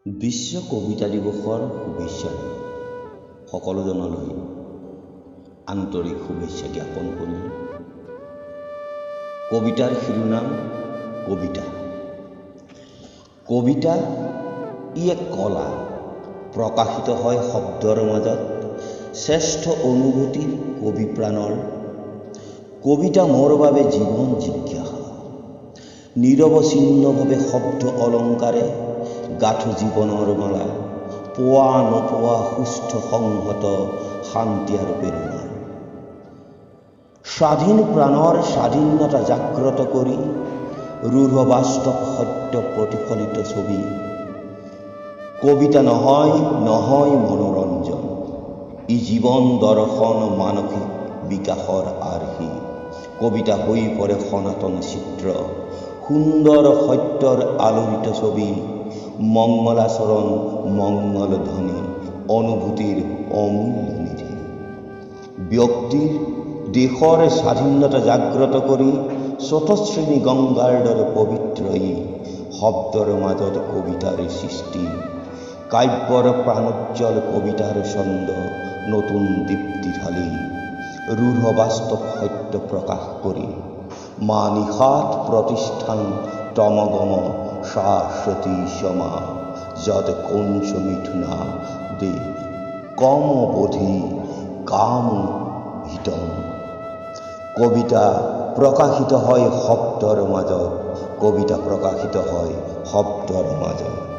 বিশ্ব কবিতা দিৱসৰ শুভেচ্ছা সকলোজনলৈ আন্তৰিক শুভেচ্ছা জ্ঞাপন কৰিলোঁ। কবিতাৰ শিৰোনাম কবিতা। কবিতা ই এক কলা, প্ৰকাশিত হয় শব্দৰ মাজত, শ্ৰেষ্ঠ অনুভূতিৰ কবি প্ৰাণৰ। কবিতা মোৰ বাবে জীৱন জিজ্ঞাসা, নিৰৱচ্ছিন্নভাৱে শব্দ অলংকাৰে গাঁথো জীৱনৰ মালা, পোৱা নোপোৱা সুস্থ সংহত শান্তি আৰু প্ৰেৰণাৰ। স্বাধীন প্ৰাণৰ স্বাধীনতা জাগ্ৰত কৰি ৰূঢ় বাস্তৱ সত্য প্ৰতিফলিত ছবি। কবিতা নহয় মনোৰঞ্জন, ই জীৱন দৰ্শন মানসিক বিকাশৰ আৰ্হি। কবিতা হৈ পৰে সনাতন চিত্ৰ, সুন্দৰ সত্যৰ আলোড়িত ছবি, মংগলাচৰণ মংগল ধ্বনি, অনুভূতিৰ অমূল্য নিধি। ব্যক্তিৰ দেশৰ স্বাধীনতা জাগ্ৰত কৰি স্ৰোতস্বিনী গংগাৰ দৰে পবিত্ৰ ই। শব্দৰ মাজত কবিতাৰ সৃষ্টি, কাব্যৰ প্ৰাণোজ্জ্বল কবিতাৰ ছন্দ, নতুন দীপ্তি ঢালি ৰূঢ় বাস্তৱ সত্য প্ৰকাশ কৰি। মা নিশাত প্ৰতিষ্ঠান তমগম শাশ্বতী সমা, যত কঞ্চ মিথুনা দে কম বোধি কাম হিতম। কবিতা প্ৰকাশিত হয় শব্দৰ মাজত, কবিতা প্ৰকাশিত হয় শব্দৰ মাজত।